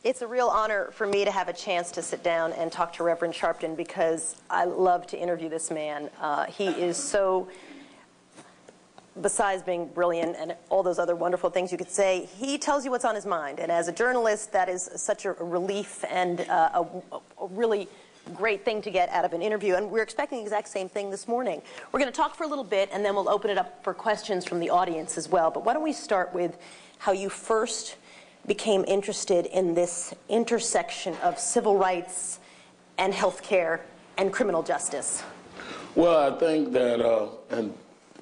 It's a real honor for me to have a chance to sit down and talk to Reverend Sharpton because I love to interview this man. He is so, besides being brilliant and all those other wonderful things you could say, he tells you what's on his mind. And as a journalist, that is such a relief and a really great thing to get out of an interview. And we're expecting the exact same thing this morning. We're going to talk for a little bit, and then we'll open it up for questions from the audience as well. But why don't we start with how you first became interested in this intersection of civil rights and health care and criminal justice? Well, I think that, and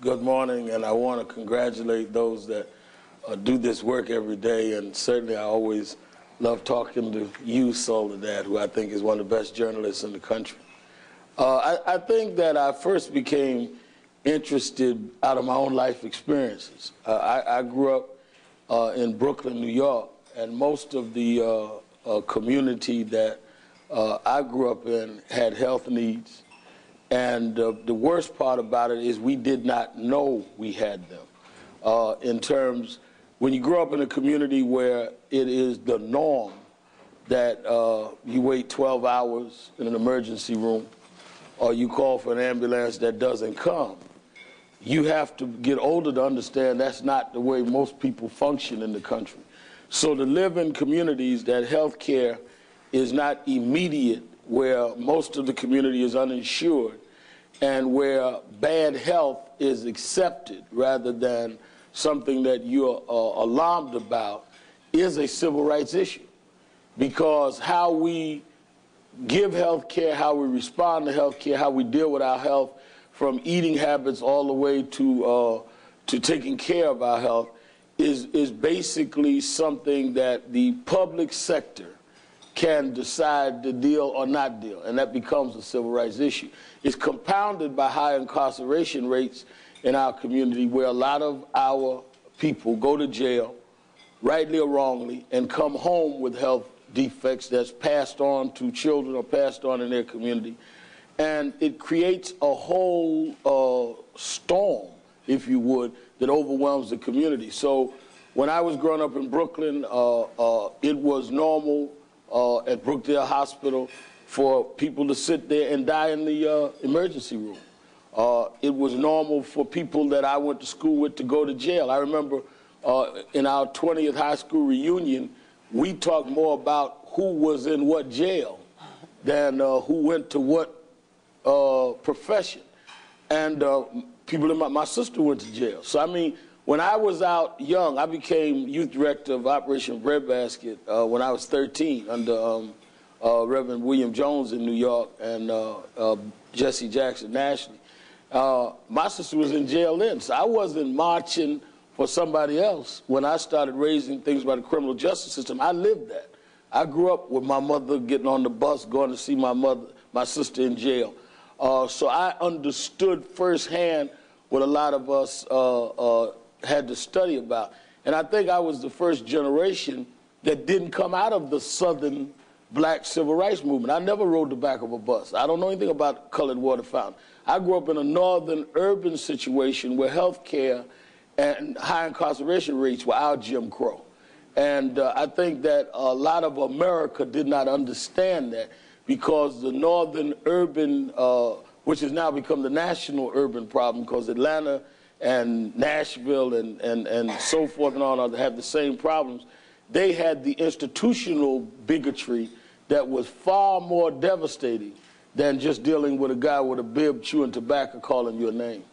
good morning, and I want to congratulate those that do this work every day, and certainly I always love talking to you, Soledad, who I think is one of the best journalists in the country. I think that I first became interested out of my own life experiences. I grew up in Brooklyn, New York, and most of the community that I grew up in had health needs. And the worst part about it is we did not know we had them. In terms, when you grow up in a community where it is the norm that you wait 12 hours in an emergency room or you call for an ambulance that doesn't come, you have to get older to understand that's not the way most people function in the country. So to live in communities that health care is not immediate, where most of the community is uninsured, and where bad health is accepted rather than something that you're alarmed about, is a civil rights issue. Because how we give health care, how we respond to health care, how we deal with our health, from eating habits all the way to taking care of our health, is basically something that the public sector can decide to deal or not deal, and that becomes a civil rights issue. It's compounded by high incarceration rates in our community, where a lot of our people go to jail, rightly or wrongly, and come home with health defects that's passed on to children or passed on in their community. And it creates a whole storm, if you would, that overwhelms the community. So when I was growing up in Brooklyn, it was normal at Brookdale Hospital for people to sit there and die in the emergency room. It was normal for people that I went to school with to go to jail. I remember in our 20th high school reunion, we talked more about who was in what jail than who went to what profession. And people in my sister went to jail. So, I mean, when I was out young, I became youth director of Operation Breadbasket when I was 13 under Reverend William Jones in New York and Jesse Jackson nationally. My sister was in jail then, so I wasn't marching for somebody else when I started raising things about the criminal justice system. I lived that. I grew up with my mother getting on the bus, going to see my sister in jail. So I understood firsthand what a lot of us had to study about. And I think I was the first generation that didn't come out of the Southern black civil rights movement. I never rode the back of a bus. I don't know anything about colored water fountain. I grew up in a northern urban situation where health care and high incarceration rates were our Jim Crow. And I think that a lot of America did not understand that, because the northern urban, which has now become the national urban problem, because Atlanta and Nashville and so forth and on have the same problems, they had the institutional bigotry that was far more devastating than just dealing with a guy with a bib chewing tobacco calling you a name.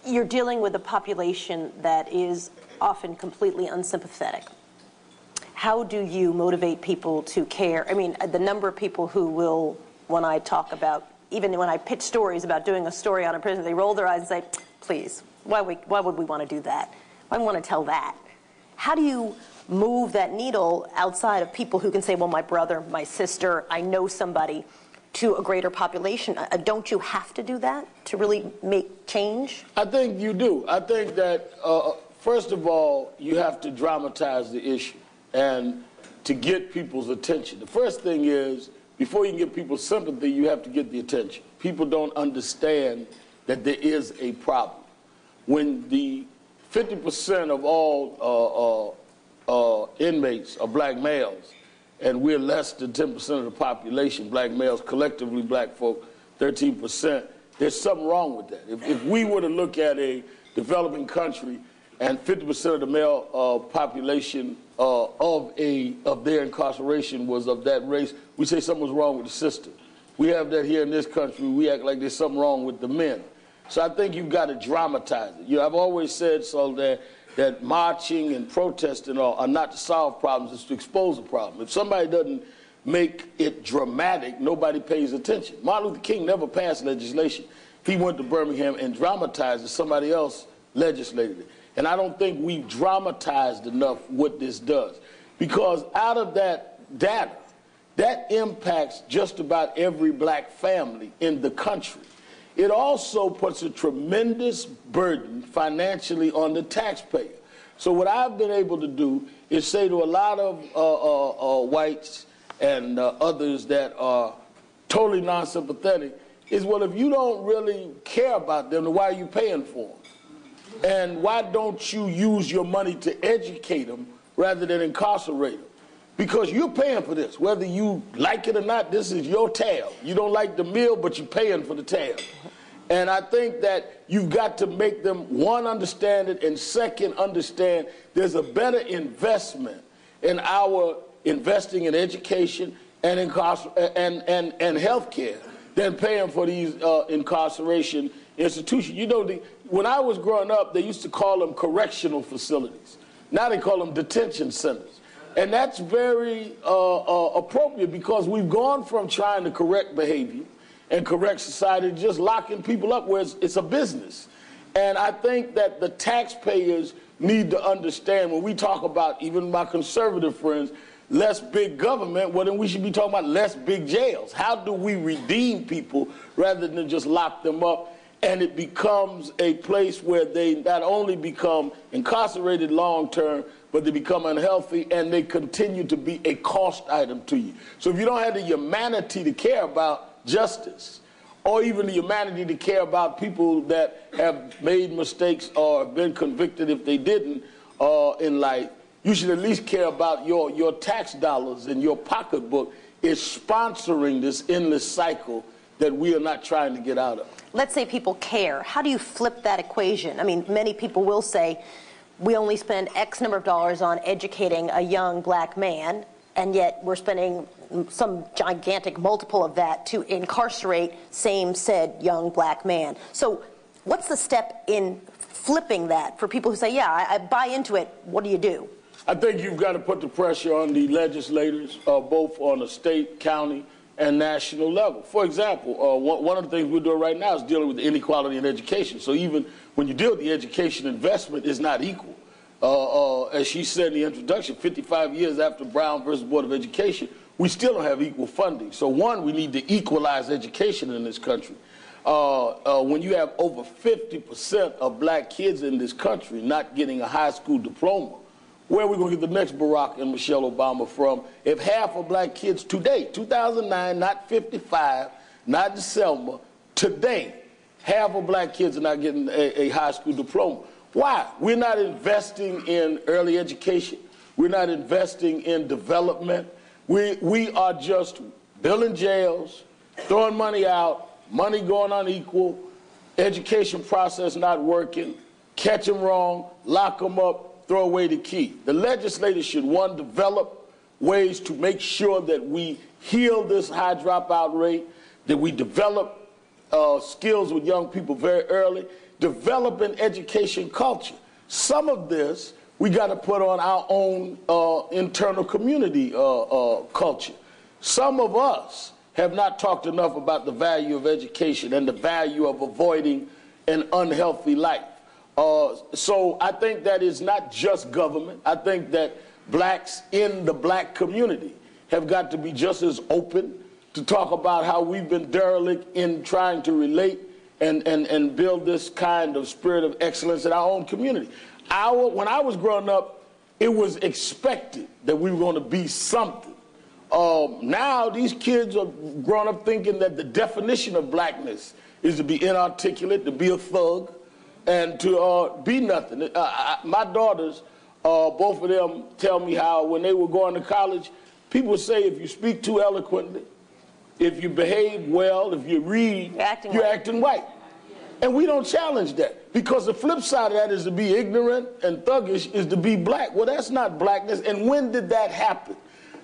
You're dealing with a population that is often completely unsympathetic. How do you motivate people to care? I mean, the number of people who will, when I talk about, even when I pitch stories about doing a story on a prisoner, they roll their eyes and say, please, why would we want to do that? Why want to tell that? How do you move that needle outside of people who can say, well, my brother, my sister, I know somebody, to a greater population? Don't you have to do that to really make change? I think you do. I think that, first of all, you have to dramatize the issue and to get people's attention. The first thing is, before you can get people's sympathy, you have to get the attention. People don't understand that there is a problem. When the 50% of all inmates are black males, and we're less than 10% of the population, black males, collectively black folk, 13%. There's something wrong with that. If we were to look at a developing country and 50% of the male population of their incarceration was of that race, we say something was wrong with the system. We have that here in this country. We act like there's something wrong with the men. So I think you've got to dramatize it. You know, I've always said, Soledad, that marching and protesting are not to solve problems, it's to expose a problem. If somebody doesn't make it dramatic, nobody pays attention. Martin Luther King never passed legislation. He went to Birmingham and dramatized it. Somebody else legislated it. And I don't think we've dramatized enough what this does. Because out of that data, that impacts just about every black family in the country. It also puts a tremendous burden financially on the taxpayer. So what I've been able to do is say to a lot of whites and others that are totally non-sympathetic is, well, if you don't really care about them, then why are you paying for them? And why don't you use your money to educate them rather than incarcerate them? Because you're paying for this. Whether you like it or not, this is your tab. You don't like the meal, but you're paying for the tab. And I think that you've got to make them, one, understand it, and second, understand there's a better investment in our investing in education and health care than paying for these incarceration institutions. You know, when I was growing up, they used to call them correctional facilities. Now they call them detention centers. And that's very appropriate because we've gone from trying to correct behavior and correct society to just locking people up where it's a business. And I think that the taxpayers need to understand when we talk about, even my conservative friends, less big government, well, then we should be talking about less big jails. How do we redeem people rather than just lock them up? And it becomes a place where they not only become incarcerated long-term, but they become unhealthy and they continue to be a cost item to you. So if you don't have the humanity to care about justice, or even the humanity to care about people that have made mistakes or have been convicted if they didn't in life, you should at least care about your tax dollars and your pocketbook is sponsoring this endless cycle that we are not trying to get out of. Let's say people care. How do you flip that equation? I mean, many people will say, we only spend X number of dollars on educating a young black man, and yet we're spending some gigantic multiple of that to incarcerate same said young black man. So what's the step in flipping that for people who say, yeah, I buy into it, what do you do? I think you've got to put the pressure on the legislators, both on the state, county, and national level. For example, one of the things we're doing right now is dealing with inequality in education. So even when you deal with the education investment, is not equal. As she said in the introduction, 55 years after Brown versus Board of Education, we still don't have equal funding. So one, we need to equalize education in this country. When you have over 50% of black kids in this country not getting a high school diploma, where are we going to get the next Barack and Michelle Obama from if half of black kids today, 2009, not 55, not December, today, half of black kids are not getting a high school diploma? Why? We're not investing in early education. We're not investing in development. We are just building jails, throwing money out, money going unequal, education process not working, catch them wrong, lock them up, throw away the key. The legislators should, one, develop ways to make sure that we heal this high dropout rate, that we develop skills with young people very early, develop an education culture. Some of this we got to put on our own internal community culture. Some of us have not talked enough about the value of education and the value of avoiding an unhealthy life. So I think that it's not just government. I think that blacks in the black community have got to be just as open to talk about how we've been derelict in trying to relate and build this kind of spirit of excellence in our own community. When I was growing up, it was expected that we were going to be something. Now these kids are growing up thinking that the definition of blackness is to be inarticulate, to be a thug, and to be nothing. My daughters Both of them tell me how when they were going to college, people say if you speak too eloquently, if you behave well, if you read, you're acting white. And we don't challenge that, because the flip side of that is to be ignorant and thuggish is to be black. Well, that's not blackness. And when did that happen?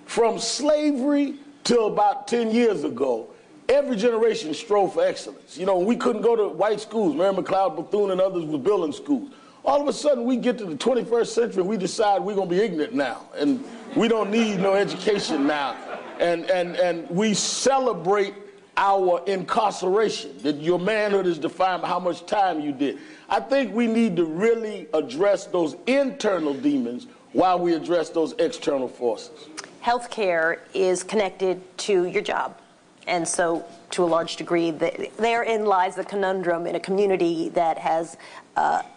From slavery till about 10 years ago, every generation strove for excellence. You know, we couldn't go to white schools. Mary McLeod Bethune and others were building schools. All of a sudden, we get to the 21st century and we decide we're going to be ignorant now. And we don't need no education now. And we celebrate our incarceration, that your manhood is defined by how much time you did. I think we need to really address those internal demons while we address those external forces. Healthcare is connected to your job. And so, to a large degree, therein lies the conundrum in a community that has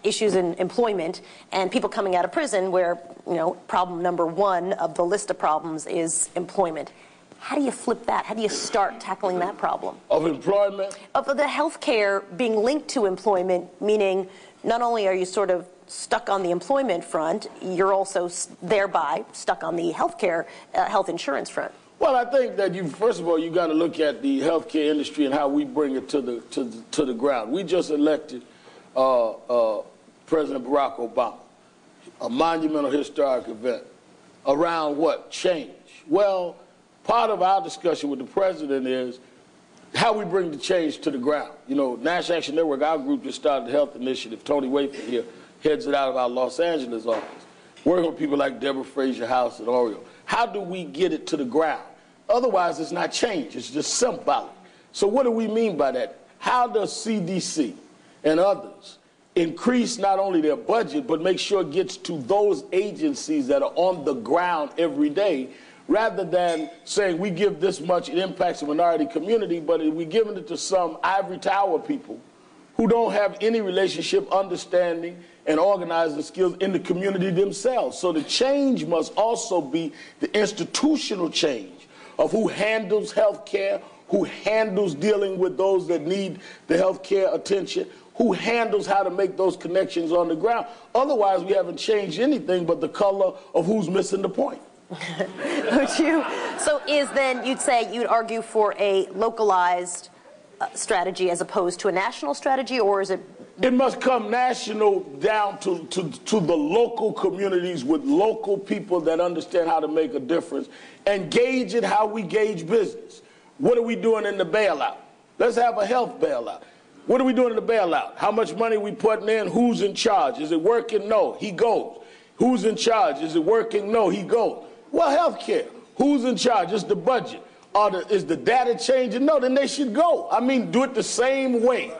issues in employment and people coming out of prison where, you know, problem number one of the list of problems is employment. How do you flip that? How do you start tackling that problem? Of employment? Of the health care being linked to employment, meaning not only are you sort of stuck on the employment front, you're also thereby stuck on the health insurance front. Well, I think that first of all, you got to look at the healthcare industry and how we bring it to the ground. We just elected President Barack Obama, a monumental historic event around what? Change. Well, part of our discussion with the president is how we bring the change to the ground. You know, National Action Network, our group just started the health initiative. Tony Wayford here heads it out of our Los Angeles office, working with people like Deborah Fraser House and Oriole. How do we get it to the ground? Otherwise, it's not change. It's just symbolic. So what do we mean by that? How does CDC and others increase not only their budget, but make sure it gets to those agencies that are on the ground every day, rather than saying we give this much, it impacts the minority community, but we're giving it to some ivory tower people who don't have any relationship, understanding, and organizing skills in the community themselves. So the change must also be the institutional change of who handles health care, who handles dealing with those that need the health care attention, who handles how to make those connections on the ground. Otherwise, we haven't changed anything but the color of who's missing the point. So you'd argue for a localized strategy as opposed to a national strategy, or is it? It must come national down to the local communities with local people that understand how to make a difference and gauge it how we gauge business. What are we doing in the bailout? Let's have a health bailout. What are we doing in the bailout? How much money are we putting in? Who's in charge? Is it working? No, he goes. Who's in charge? Is it working? No, he goes. Well, health care. Who's in charge? It's the budget. Is the data changing? No, then they should go. I mean, do it the same way.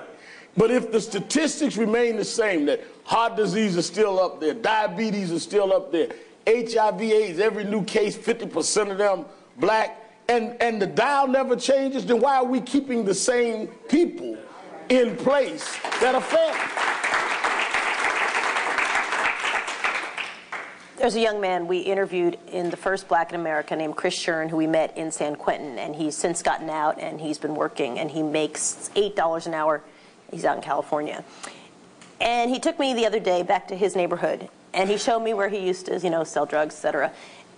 But if the statistics remain the same, that heart disease is still up there, diabetes is still up there, HIV/AIDS, every new case, 50% of them black, and the dial never changes, then why are we keeping the same people in place that are failing? There's a young man we interviewed in The First Black in America named Chris Shern, who we met in San Quentin, and he's since gotten out and he's been working, and he makes $8 an hour. He's out in California. And he took me the other day back to his neighborhood, and he showed me where he used to, sell drugs, et cetera.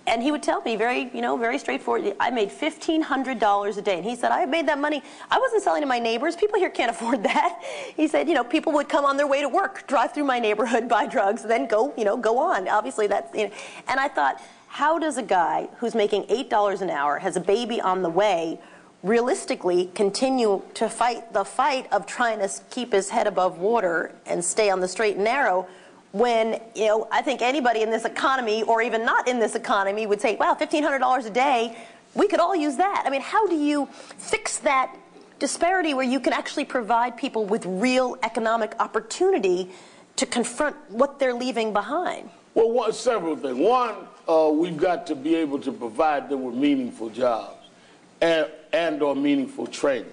And he would tell me very straightforward, I made $1,500 a day. And he said, I made that money. I wasn't selling to my neighbors. People here can't afford that. He said, people would come on their way to work, drive through my neighborhood, buy drugs, then go on. Obviously, that's, And I thought, how does a guy who's making $8 an hour, has a baby on the way, realistically continue to fight the fight of trying to keep his head above water and stay on the straight and narrow, when, I think anybody in this economy, or even not in this economy, would say, wow, $1,500 a day, we could all use that. I mean, how do you fix that disparity where you can actually provide people with real economic opportunity to confront what they're leaving behind? Well, several things. One, we've got to be able to provide them with meaningful jobs and or meaningful training.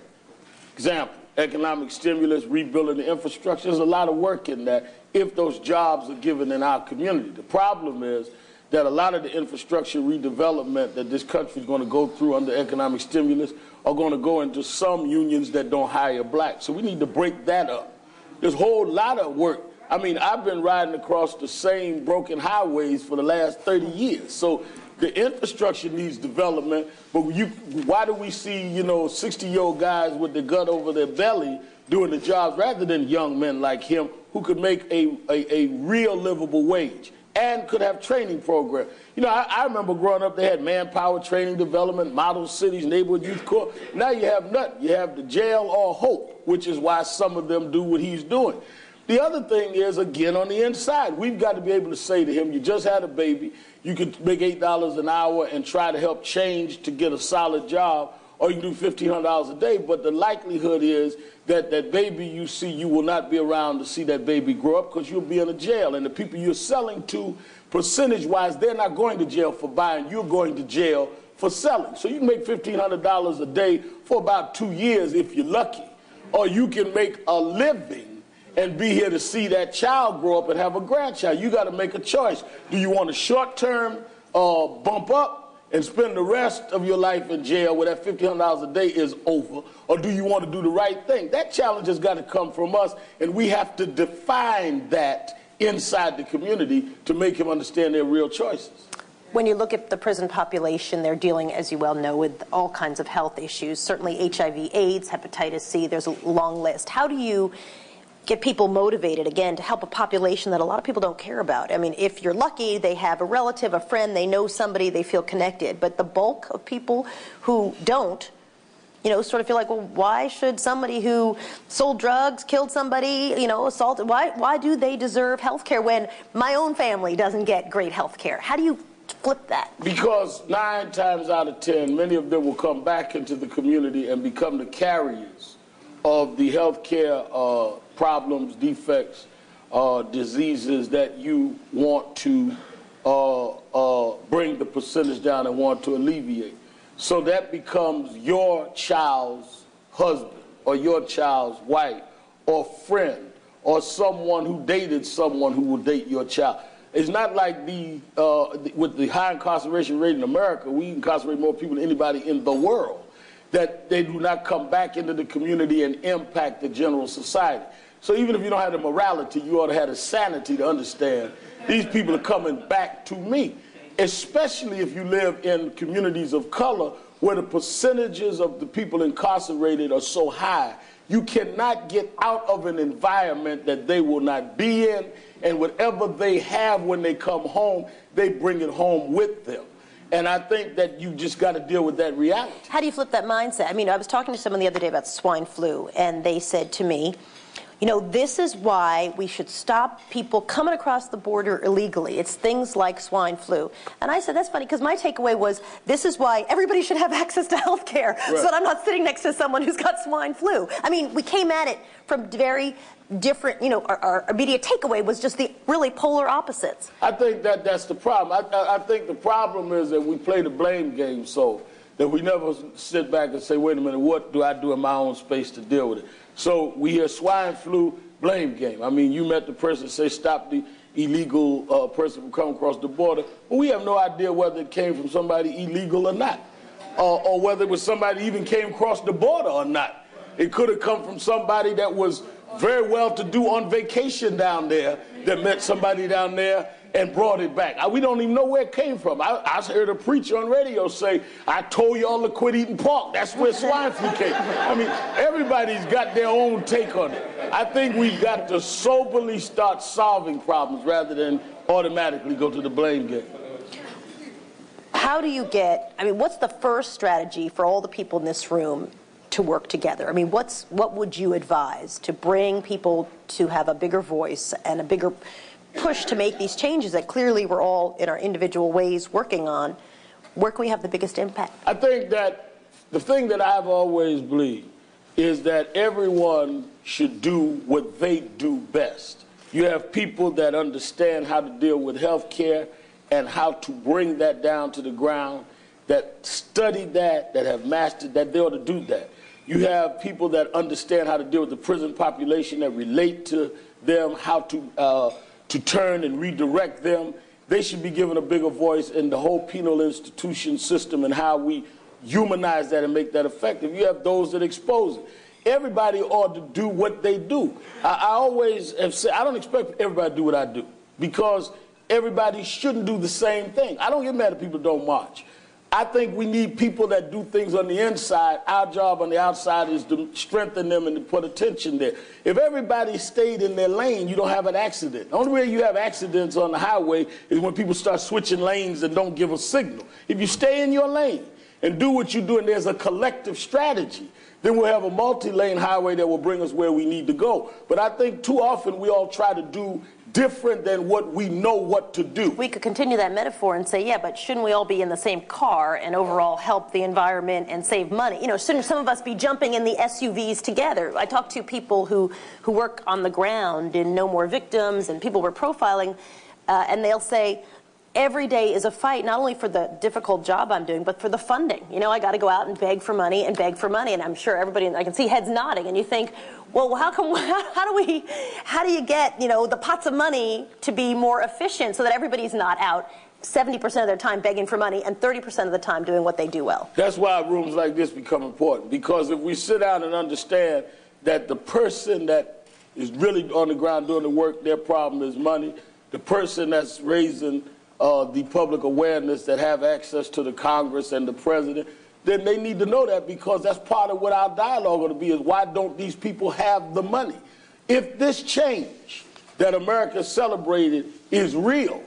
Example, economic stimulus, rebuilding the infrastructure. There's a lot of work in that if those jobs are given in our community. The problem is that a lot of the infrastructure redevelopment that this country is going to go through under economic stimulus are going to go into some unions that don't hire blacks. So we need to break that up. There's a whole lot of work I mean, I've been riding across the same broken highways for the last 30 years. So the infrastructure needs development, but why do we see, 60-year-old guys with their gut over their belly doing the jobs rather than young men like him who could make a real livable wage and could have training programs? I remember growing up, they had manpower training development, model cities, neighborhood youth corps. Now you have nothing. You have the jail or hope, which is why some of them do what he's doing. The other thing is, again, on the inside, we've got to be able to say to him, you just had a baby, you could make $8 an hour and try to help change to get a solid job, or you can do $1,500 a day, but the likelihood is that that baby you see, you will not be around to see that baby grow up because you'll be in a jail. And the people you're selling to, percentage-wise, they're not going to jail for buying, you're going to jail for selling. So you can make $1,500 a day for about 2 years if you're lucky, or you can make a living and be here to see that child grow up and have a grandchild. You got to make a choice. Do you want a short-term bump up and spend the rest of your life in jail where that $1,500 a day is over, or do you want to do the right thing? That challenge has got to come from us, and we have to define that inside the community to make him understand their real choices. When you look at the prison population, they're dealing, as you well know, with all kinds of health issues, certainly HIV, AIDS, hepatitis C, there's a long list. How do you get people motivated, again, to help a population that a lot of people don't care about? I mean, if you're lucky, they have a relative, a friend, they know somebody, they feel connected. But the bulk of people who don't, sort of feel like, well, why should somebody who sold drugs, killed somebody, assaulted, why do they deserve health care when my own family doesn't get great health care? How do you flip that? Because 9 times out of 10, many of them will come back into the community and become the carriers of the health care problems, defects, diseases that you want to bring the percentage down and want to alleviate. So that becomes your child's husband or your child's wife or friend or someone who dated someone who will date your child. It's not like with the high incarceration rate in America, we incarcerate more people than anybody in the world, that they do not come back into the community and impact the general society. So even if you don't have the morality, you ought to have the sanity to understand these people are coming back to me, especially if you live in communities of color where the percentages of the people incarcerated are so high. You cannot get out of an environment that they will not be in, and whatever they have when they come home, they bring it home with them. And I think that you just got to deal with that reality. How do you flip that mindset? I mean, I was talking to someone the other day about swine flu, and they said to me, this is why we should stop people coming across the border illegally. It's things like swine flu. And I said, that's funny, because my takeaway was, this is why everybody should have access to health care, right, so that I'm not sitting next to someone who's got swine flu. I mean, we came at it from very different, our immediate takeaway was just the really polar opposites. I think that's the problem. I think the problem is that we play the blame game so that we never sit back and say, wait a minute, what do I do in my own space to deal with it? So we hear swine flu, blame game. I mean, you met the person, say stop the illegal person from coming across the border. But we have no idea whether it came from somebody illegal or not, or whether it was somebody even came across the border or not. It could have come from somebody that was very well-to-do on vacation down there that met somebody down there and brought it back. We don't even know where it came from. I heard a preacher on radio say, I told y'all to quit eating pork. That's where swine flu came. I mean, everybody's got their own take on it. I think we've got to soberly start solving problems rather than automatically go to the blame game. How do you what's the first strategy for all the people in this room to work together? I mean, what would you advise to bring people to have a bigger voice and a bigger push to make these changes that clearly we're all in our individual ways working on? Where can we have the biggest impact? I think that the thing that I've always believed is that everyone should do what they do best. You have people that understand how to deal with health care and how to bring that down to the ground, that study that have mastered that, they ought to do that. You have people that understand how to deal with the prison population, that relate to them, how to turn and redirect them. They should be given a bigger voice in the whole penal institution system and how we humanize that and make that effective. You have those that expose it. everybody ought to do what they do. I always have said, I don't expect everybody to do what I do, because everybody shouldn't do the same thing. I don't get mad at people who don't march. I think we need people that do things on the inside. Our job on the outside is to strengthen them and to put attention there. If everybody stayed in their lane, you don't have an accident. The only way you have accidents on the highway is when people start switching lanes and don't give a signal. If you stay in your lane and do what you do, and there's a collective strategy, then we'll have a multi-lane highway that will bring us where we need to go. But I think too often we all try to do different than what we know what to do. We could continue that metaphor and say, yeah, but shouldn't we all be in the same car and overall help the environment and save money? You know, shouldn't some of us be jumping in the SUVs together? I talk to people who work on the ground in No More Victims, and people we're profiling, and they'll say, every day is a fight, not only for the difficult job I'm doing, but for the funding. You know, I got to go out and beg for money and beg for money, and I'm sure everybody, I can see heads nodding, and you think, well, how do you get, you know, the pots of money to be more efficient so that everybody's not out 70% of their time begging for money and 30% of the time doing what they do well? That's why rooms like this become important, because if we sit down and understand that the person that is really on the ground doing the work, their problem is money, the person that's raising the public awareness, that have access to the Congress and the president, then they need to know that, because that's part of what our dialogue ought to be, is why don't these people have the money? If this change that America celebrated is real,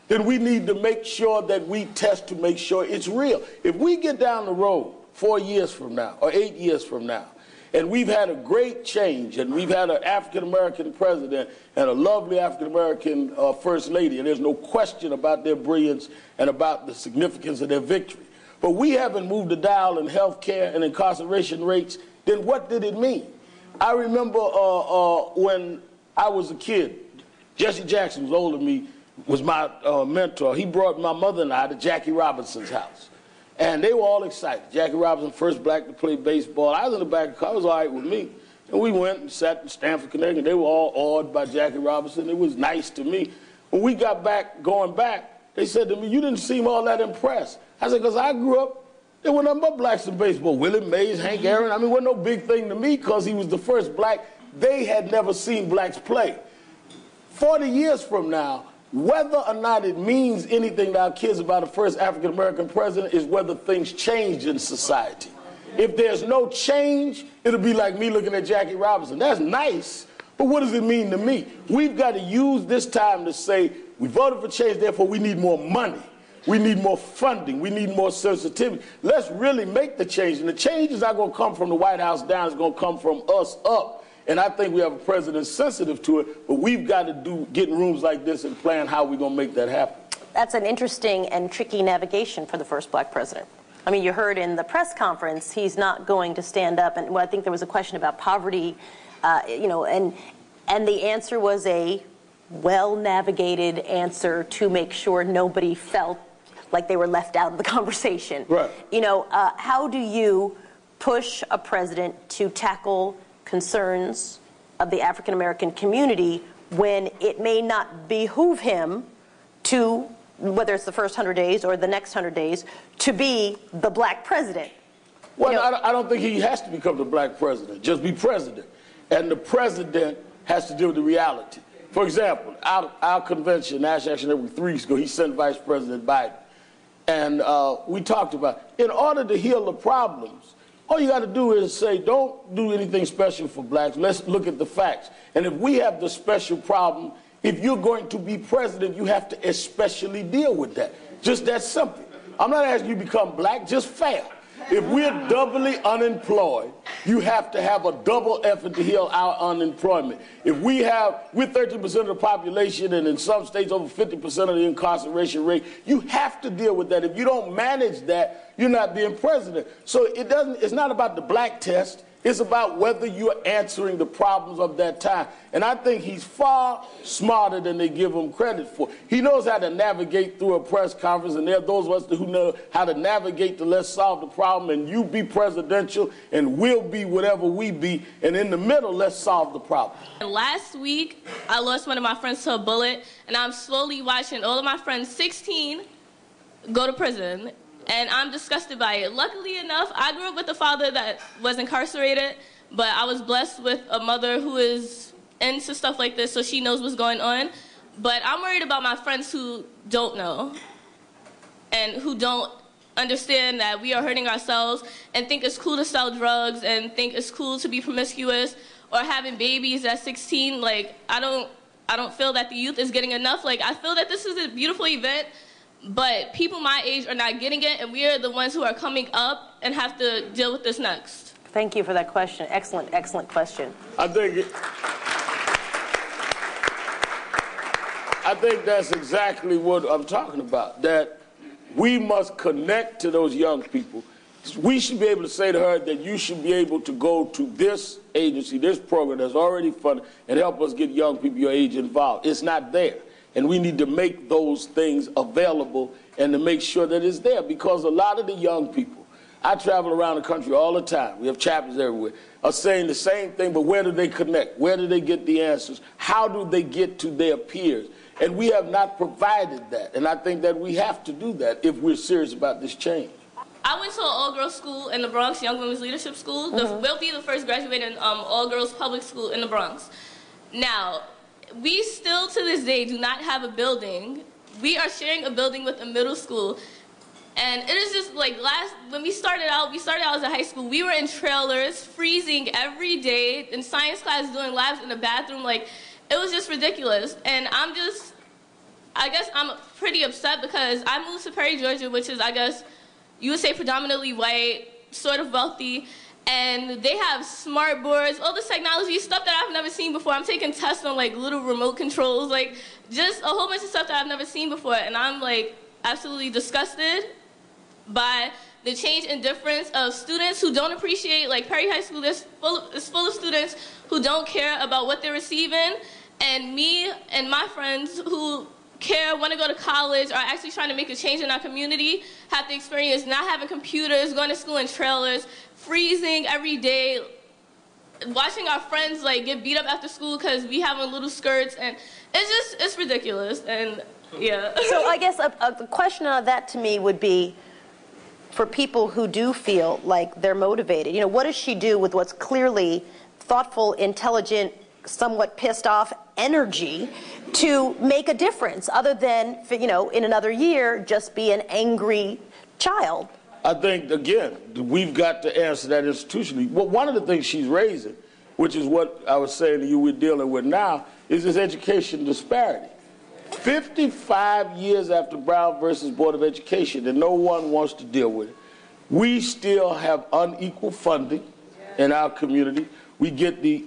then we need to make sure that we test to make sure it's real. If we get down the road 4 years from now or 8 years from now, and we've had a great change, and we've had an African-American president and a lovely African-American first lady, and there's no question about their brilliance and about the significance of their victory, but we haven't moved the dial in health care and incarceration rates, then what did it mean? I remember when I was a kid, Jesse Jackson was older than me, was my mentor. He brought my mother and I to Jackie Robinson's house. And they were all excited. Jackie Robinson, first black to play baseball. I was in the back of the car. It was all right with me. And we went and sat in Stamford, Connecticut. They were all awed by Jackie Robinson. It was nice to me. When we got back, going back, they said to me, you didn't seem all that impressed. I said, because I grew up, there were nothing but blacks in baseball. Willie Mays, Hank Aaron. I mean, it wasn't no big thing to me, because he was the first black. They had never seen blacks play. 40 years from now, whether or not it means anything to our kids about the first African-American president is whether things change in society. If there's no change, it'll be like me looking at Jackie Robinson. That's nice, but what does it mean to me? We've got to use this time to say, we voted for change, therefore we need more money. We need more funding. We need more sensitivity. Let's really make the change. And the change is not going to come from the White House down. It's going to come from us up. And I think we have a president sensitive to it, but we've got to get in rooms like this and plan how we're going to make that happen. That's an interesting and tricky navigation for the first black president. I mean, you heard in the press conference, he's not going to stand up. And I think there was a question about poverty, you know, and the answer was a well-navigated answer to make sure nobody felt like they were left out of the conversation. Right. You know, how do you push a president to tackle concerns of the African-American community when it may not behoove him to, whether it's the first 100 days or the next 100 days, to be the black president? Well, you know, I don't think he has to become the black president. Just be president. And the president has to deal with the reality. For example, our convention, National Action Network, 3 weeks ago, he sent Vice President Biden. And we talked about, in order to heal the problems, all you got to do is say, don't do anything special for blacks. Let's look at the facts. And if we have the special problem, if you're going to be president, you have to especially deal with that. Just that simple. I'm not asking you to become black, just fair. If we're doubly unemployed, you have to have a double effort to heal our unemployment. If we're 13% of the population, and in some states over 50% of the incarceration rate, you have to deal with that. If you don't manage that, you're not being president. So it's not about the black test. It's about whether you're answering the problems of that time. And I think he's far smarter than they give him credit for. He knows how to navigate through a press conference, and there are those of us who know how to navigate to let's solve the problem, and you be presidential, and we'll be whatever we be, and in the middle, let's solve the problem. Last week, I lost one of my friends to a bullet, and I'm slowly watching all of my friends, 16, go to prison. And I'm disgusted by it. Luckily enough, I grew up with a father that was incarcerated, but I was blessed with a mother who is into stuff like this, so she knows what's going on. But I'm worried about my friends who don't know and who don't understand that we are hurting ourselves and think it's cool to sell drugs and think it's cool to be promiscuous or having babies at 16. Like, I don't feel that the youth is getting enough. Like, I feel that this is a beautiful event, but people my age are not getting it, and we are the ones who are coming up and have to deal with this next. Thank you for that question. Excellent, excellent question. I think that's exactly what I'm talking about, that we must connect to those young people. We should be able to say to her that you should be able to go to this agency, this program that's already funded, and help us get young people your age involved. It's not there. And we need to make those things available and to make sure that it's there, because a lot of the young people, I travel around the country all the time, we have chapters everywhere, are saying the same thing, but where do they connect? Where do they get the answers? How do they get to their peers? And we have not provided that. And I think that we have to do that if we're serious about this change. I went to an all-girls school in the Bronx, Young Women's Leadership School. We'll be the first graduated all-girls public school in the Bronx. Now, we still to this day do not have a building. We are sharing a building with a middle school. And it is just like when we started out as a high school, we were in trailers, freezing every day, in science class doing labs in the bathroom. Like, it was just ridiculous. And I guess I'm pretty upset because I moved to Perry, Georgia, which is, I guess, you would say predominantly white, sort of wealthy. And they have smart boards, all this technology, stuff that I've never seen before. I'm taking tests on like little remote controls, like just a whole bunch of stuff that I've never seen before. And I'm like absolutely disgusted by the change in difference of students who don't appreciate, like Perry High School is full of students who don't care about what they're receiving. And me and my friends who care, want to go to college, are actually trying to make a change in our community, have the experience not having computers, going to school in trailers, freezing every day, watching our friends like get beat up after school because we have on little skirts, and it's ridiculous. And yeah. So I guess a question on that to me would be, for people who do feel like they're motivated, you know, what does she do with what's clearly thoughtful, intelligent, somewhat pissed off energy to make a difference, other than, you know, in another year just be an angry child? I think, again, we've got to answer that institutionally. Well, one of the things she's raising, which is what I was saying to you we're dealing with now, is this education disparity. 55 years after Brown versus Board of Education, and no one wants to deal with it, we still have unequal funding in our community. We get the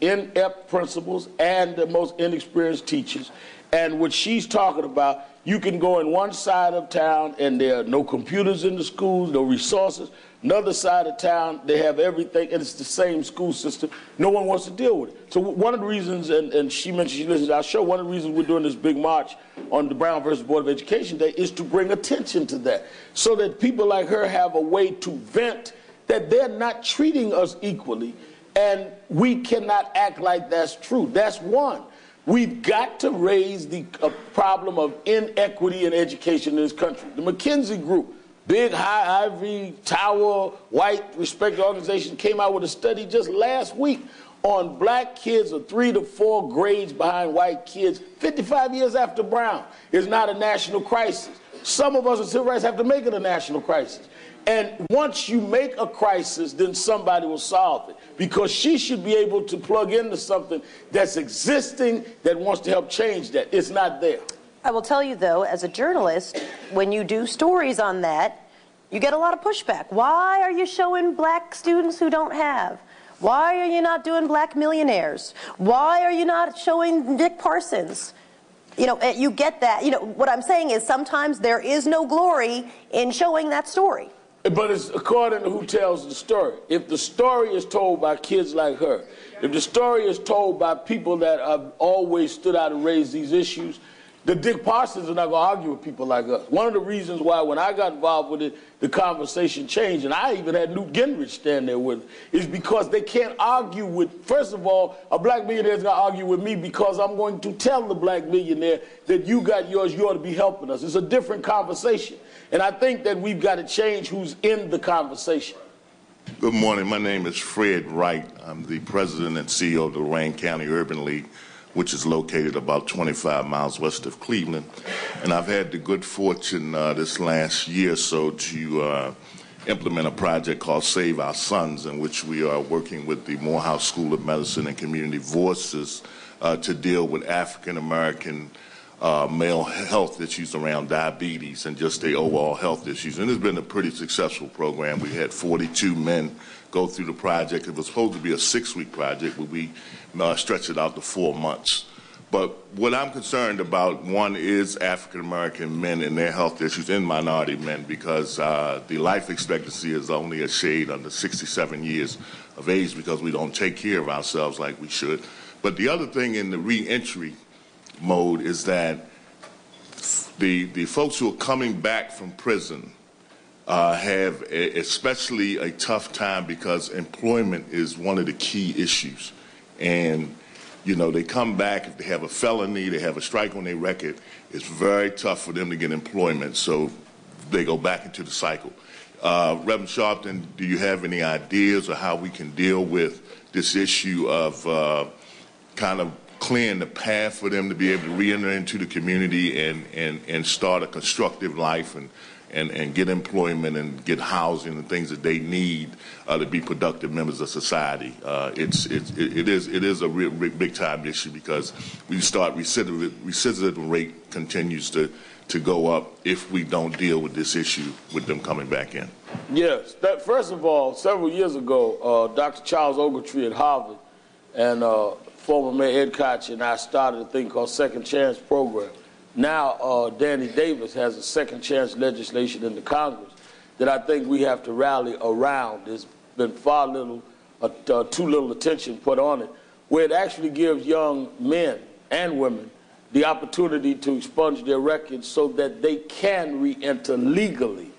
inept principals and the most inexperienced teachers. And what she's talking about, you can go in one side of town and there are no computers in the schools, no resources. Another side of town, they have everything, and it's the same school system. No one wants to deal with it. So one of the reasons, and she mentioned she listens to our show, one of the reasons we're doing this big march on the Brown versus Board of Education Day is to bring attention to that, so that people like her have a way to vent that they're not treating us equally, and we cannot act like that's true. That's one. We've got to raise the problem of inequity in education in this country. The McKinsey Group, big, high, ivory tower, white, respected organization, came out with a study just last week on black kids are 3 to 4 grades behind white kids 55 years after Brown. It's not a national crisis. Some of us in civil rights have to make it a national crisis. And once you make a crisis, then somebody will solve it. Because she should be able to plug into something that's existing that wants to help change that. It's not there. I will tell you, though, as a journalist, when you do stories on that, you get a lot of pushback. Why are you showing black students who don't have? Why are you not doing black millionaires? Why are you not showing Dick Parsons? You know, you get that. You know, what I'm saying is sometimes there is no glory in showing that story. But it's according to who tells the story. If the story is told by kids like her, if the story is told by people that have always stood out and raised these issues, the Dick Parsons are not going to argue with people like us. One of the reasons why when I got involved with it, the conversation changed, and I even had Newt Gingrich stand there with it, is because they can't argue with, first of all, a black millionaire is going to argue with me because I'm going to tell the black millionaire that you got yours, you ought to be helping us. It's a different conversation. And I think that we've got to change who's in the conversation. Good morning. My name is Fred Wright. I'm the president and CEO of the Lorain County Urban League, which is located about 25 miles west of Cleveland. And I've had the good fortune this last year or so to implement a project called Save Our Sons, in which we are working with the Morehouse School of Medicine and Community Voices to deal with African-American male health issues around diabetes and just the overall health issues. And it's been a pretty successful program. We had 42 men go through the project. It was supposed to be a 6-week project, but we stretched it out to 4 months. But what I'm concerned about, one, is African-American men and their health issues, and minority men, because the life expectancy is only a shade under 67 years of age because we don't take care of ourselves like we should. But the other thing in the reentry mode is that the folks who are coming back from prison have especially a tough time because employment is one of the key issues. And you know, they come back, if they have a felony, they have a strike on their record, it's very tough for them to get employment, so they go back into the cycle. Reverend Sharpton, do you have any ideas of how we can deal with this issue of kind of clearing the path for them to be able to re-enter into the community and start a constructive life and get employment and get housing and things that they need to be productive members of society? It is a real big time issue because we start recidivism rate continues to go up if we don't deal with this issue with them coming back in. Yes. First of all, several years ago, Dr. Charles Ogletree at Harvard and former Mayor Ed Koch and I started a thing called Second Chance Program. Now, Danny Davis has a second chance legislation in the Congress that I think we have to rally around. There's been too little attention put on it, where it actually gives young men and women the opportunity to expunge their records so that they can re-enter legally,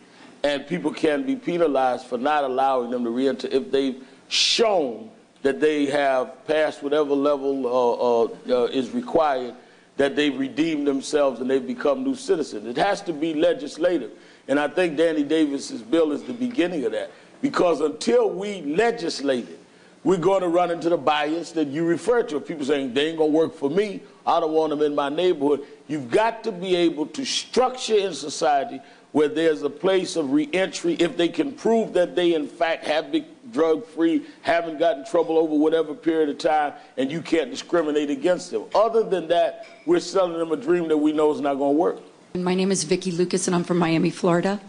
and people can be penalized for not allowing them to re-enter if they've shown that they have passed whatever level is required, that they've redeemed themselves and they've become new citizens. It has to be legislative. And I think Danny Davis's bill is the beginning of that. Because until we legislate it, we're going to run into the bias that you refer to. People saying, they ain't going to work for me. I don't want them in my neighborhood. You've got to be able to structure in society where there's a place of reentry if they can prove that they, in fact, have been drug-free, haven't gotten in trouble over whatever period of time, and you can't discriminate against them. Other than that, we're selling them a dream that we know is not going to work. My name is Vicki Lucas, and I'm from Miami, Florida.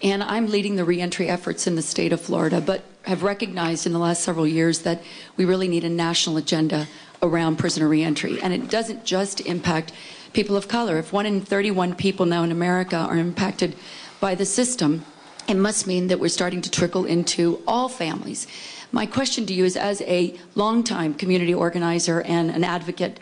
And I'm leading the reentry efforts in the state of Florida, but have recognized in the last several years that we really need a national agenda around prisoner reentry. And it doesn't just impact people of color. If 1 in 31 people now in America are impacted by the system, it must mean that we're starting to trickle into all families. My question to you is, as a longtime community organizer and an advocate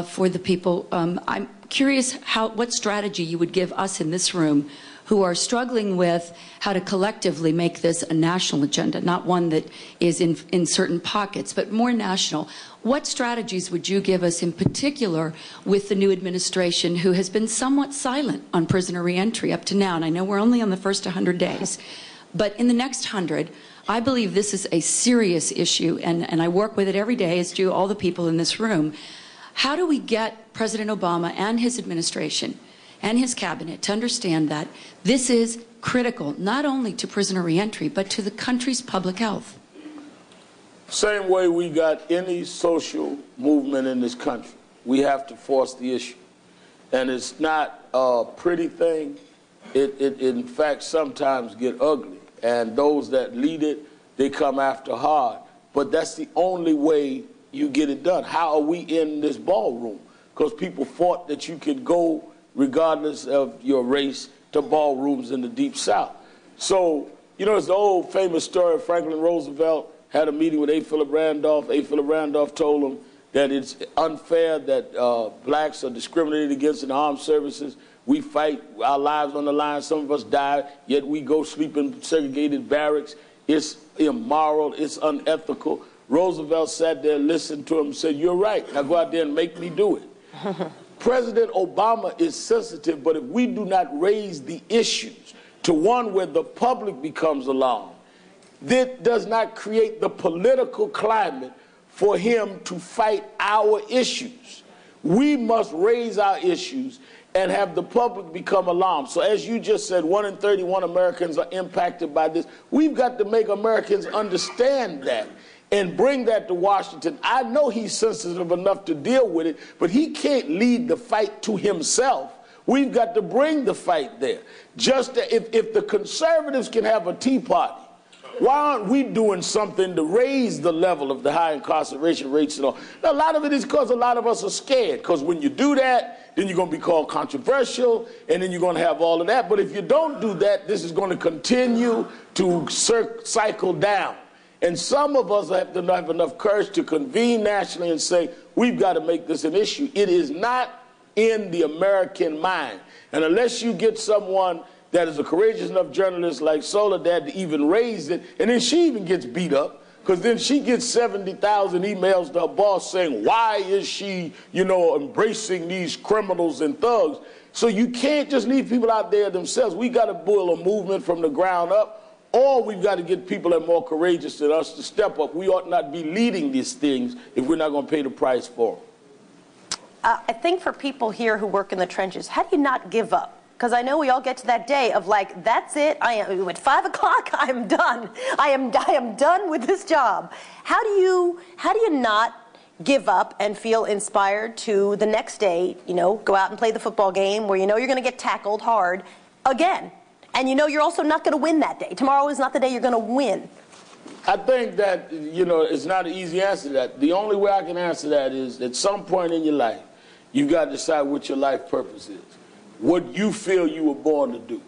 for the people, I'm curious what strategy you would give us in this room who are struggling with how to collectively make this a national agenda, not one that is in certain pockets, but more national. What strategies would you give us in particular with the new administration who has been somewhat silent on prisoner reentry up to now? And I know we're only on the first 100 days, but in the next 100, I believe this is a serious issue, and I work with it every day, as do all the people in this room. How do we get President Obama and his administration and his cabinet to understand that this is critical not only to prisoner reentry, but to the country's public health? Same way we got any social movement in this country, we have to force the issue. And it's not a pretty thing. It in fact sometimes get ugly. And those that lead it, they come after hard. But that's the only way you get it done. How are we in this ballroom? Because people fought that you could go, regardless of your race, to ballrooms in the Deep South. So, you know, it's the old famous story of Franklin Roosevelt had a meeting with A. Philip Randolph. A. Philip Randolph told him that it's unfair that blacks are discriminated against in the armed services. We fight our lives on the line. Some of us die, yet we go sleep in segregated barracks. It's immoral. It's unethical. Roosevelt sat there, listened to him, and said, you're right. Now go out there and make me do it. President Obama is sensitive, but if we do not raise the issues to one where the public becomes alarmed, that does not create the political climate for him to fight our issues. We must raise our issues and have the public become alarmed. So as you just said, 1 in 31 Americans are impacted by this. We've got to make Americans understand that and bring that to Washington. I know he's sensitive enough to deal with it, but he can't lead the fight to himself. We've got to bring the fight there. Just if the conservatives can have a tea party, why aren't we doing something to raise the level of the high incarceration rates and all? Now, a lot of it is because a lot of us are scared, because when you do that, then you're going to be called controversial, and then you're going to have all of that. But if you don't do that, this is going to continue to cycle down. And some of us have to have enough courage to convene nationally and say, we've got to make this an issue. It is not in the American mind. And unless you get someone that is a courageous enough journalist like Soledad to even raise it, and then she even gets beat up, because then she gets 70,000 emails to her boss saying, why is she, embracing these criminals and thugs? So you can't just leave people out there themselves. We got to build a movement from the ground up, or we've got to get people that are more courageous than us to step up. We ought not be leading these things if we're not going to pay the price for them. I think for people here who work in the trenches, how do you not give up? Because I know we all get to that day of like, that's it. At 5 o'clock, I am done. I am done with this job. How do you not give up and feel inspired to the next day, go out and play the football game where you're going to get tackled hard again, and you're also not going to win that day. Tomorrow is not the day you're going to win. I think that it's not an easy answer to that. The only way I can answer that is at some point in your life, you've got to decide what your life purpose is. What you feel you were born to do.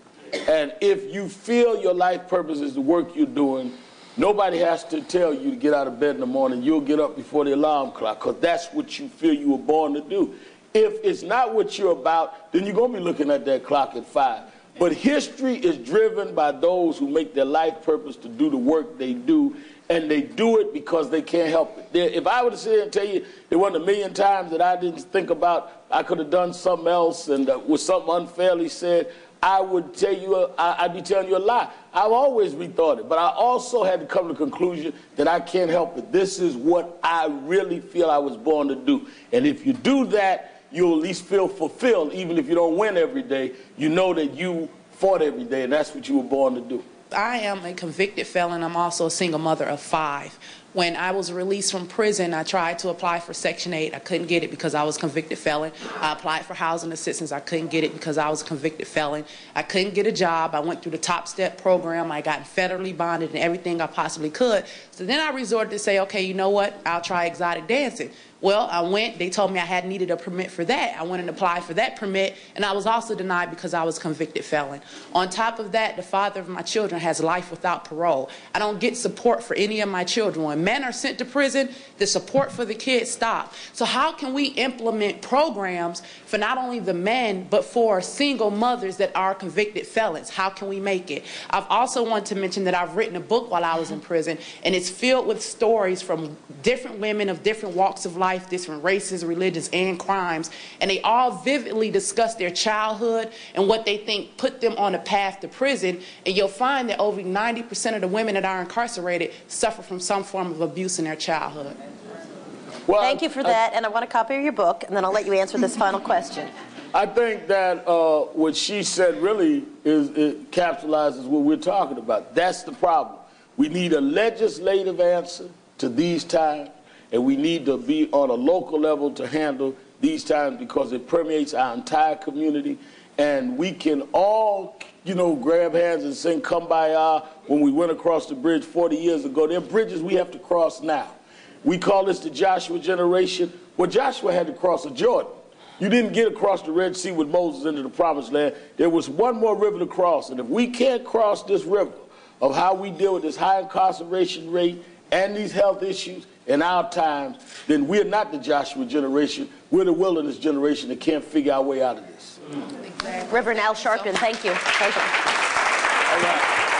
And if you feel your life purpose is the work you're doing, nobody has to tell you to get out of bed in the morning. You'll get up before the alarm clock, because that's what you feel you were born to do. If it's not what you're about, then you're going to be looking at that clock at 5. But history is driven by those who make their life purpose to do the work they do, and they do it because they can't help it. If I were to sit here and tell you there wasn't a million times that I didn't think about I could have done something else and was something unfairly said, I would tell you, I'd be telling you a lie. I've always rethought it, but I also had to come to the conclusion that I can't help it. This is what I really feel I was born to do. And if you do that, you'll at least feel fulfilled. Even if you don't win every day, you know that you fought every day, and that's what you were born to do. I am a convicted felon. I'm also a single mother of 5. When I was released from prison, I tried to apply for Section 8. I couldn't get it because I was a convicted felon. I applied for housing assistance. I couldn't get it because I was a convicted felon. I couldn't get a job. I went through the Top Step program. I got federally bonded and everything I possibly could. So then I resorted to say, okay, you know what? I'll try exotic dancing. Well, I went. They told me I had needed a permit for that. I went and applied for that permit, and I was also denied because I was a convicted felon. On top of that, the father of my children has life without parole. I don't get support for any of my children. When men are sent to prison, the support for the kids stops. So how can we implement programs for not only the men, but for single mothers that are convicted felons? How can we make it? I've also wanted to mention that I've written a book while I was in prison, and it's filled with stories from different women of different walks of life, different races, religions, and crimes, and they all vividly discuss their childhood and what they think put them on a path to prison. And you'll find that over 90% of the women that are incarcerated suffer from some form of abuse in their childhood. Well, Thank you for that, and I want a copy of your book, and then I'll let you answer this final question. I think that what she said really it capitalizes what we're talking about. That's the problem. We need a legislative answer to these times, and we need to be on a local level to handle these times because it permeates our entire community. And we can all, grab hands and sing Kumbaya when we went across the bridge 40 years ago. There are bridges we have to cross now. We call this the Joshua generation. Well, Joshua had to cross the Jordan. You didn't get across the Red Sea with Moses into the Promised Land. There was one more river to cross. And if we can't cross this river of how we deal with this high incarceration rate and these health issues in our times, then we're not the Joshua generation. We're the wilderness generation that can't figure our way out of this. Reverend Al Sharpton, thank you. Thank you. All right.